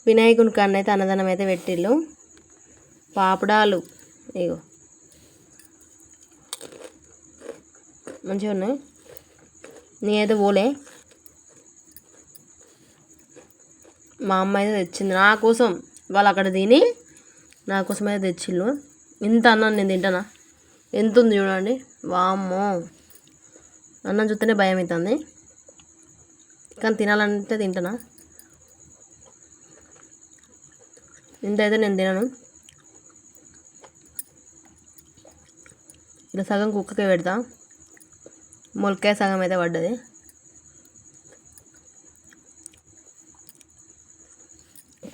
వినాయకుని కన్నా అయితే అన్నదానం అయితే పెట్టిళ్ళు. పాపడాలు ఇగో మంచిగా ఉన్నాయి. నేనైతే పోలే, మా అమ్మ అయితే తెచ్చింది నా కోసం. వాళ్ళు అక్కడ తిని నా కోసం అయితే తెచ్చిళ్ళు. ఇంత అన్నం నేను తింటానా? ఎంత ఉంది చూడండి. వామ్మో, అన్నం చూస్తేనే భయం అవుతుంది, కానీ తినాలంటే తింటానా? ఇంత అయితే నేను తినను. ఇలా సగం కుక్కకే పెడతా, మొలకాయ సగం అయితే పడ్డది.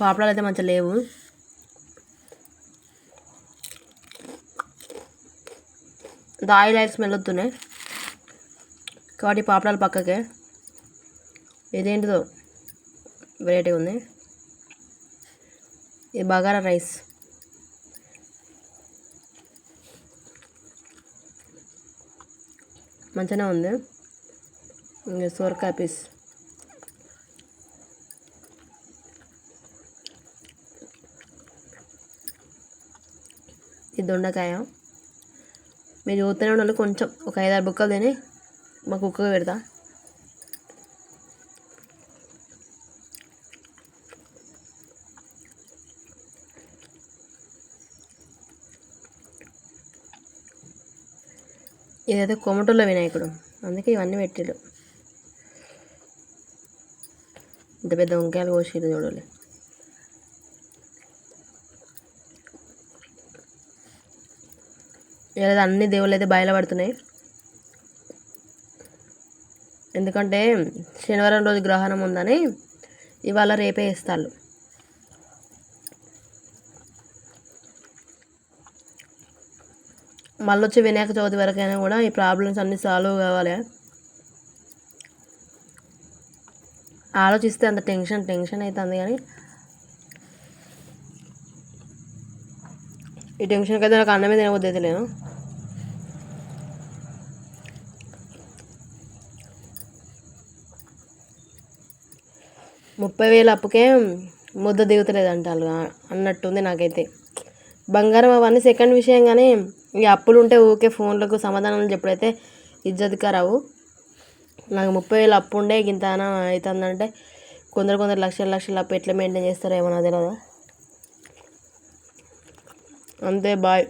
పాపడాలు అయితే మంచిగా లేవు. ఆయిల్ స్మెల్ వస్తున్నాయి కాబట్టి పాపడాలు పక్కకే. ఇదేంటిదో వెరైటీ ఉంది. ఇది బగారా రైస్. మంచిగానే ఉంది. ఇంకా సోరకాయ పీస్. ఇది దొండకాయ. మీరు చూస్తూనే ఉండాలి. కొంచెం ఒక 5-6 బుక్కలు తిని మా కుక్కగా పెడతా. ఇదైతే కొమటూళ్ళ వినాయకుడు, అందుకే ఇవన్నీ పెట్టిళ్ళు. ఇంత పెద్ద వంకాయలు కోసిళ్ళు చూడాలి. లేదా అన్ని దేవుళ్ళు అయితే బయలుపడుతున్నాయి. ఎందుకంటే శనివారం రోజు గ్రహణం ఉందని ఇవాళ రేపే వేస్తారు. మళ్ళీ వచ్చే వినాయక చవితి వరకైనా కూడా ఈ ప్రాబ్లమ్స్ అన్నీ సాల్వ్ కావాలి. ఆలోచిస్తే అంత టెన్షన్ అవుతుంది, కానీ ఈ టెన్షన్కి అయితే నాకు అన్నమే తినబుద్ధి అయితే లేదు. $30,000 అప్పుకే ముద్ద దిగుతలేదు అంటారు అన్నట్టుంది నాకైతే. బంగారం అవన్నీ సెకండ్ విషయం, కానీ ఈ అప్పులు ఉంటే ఊకే ఫోన్లకు సమాధానాలు చెప్పుడైతే ఇజ్జత్గా రావు. నాకు 30,000 అప్పు ఉండే ఇంత అవుతుందంటే కొందరు లక్షల అప్పు ఎట్లా మెయింటైన్ చేస్తారో ఏమో తెలియదు. అంతే, బాయ్.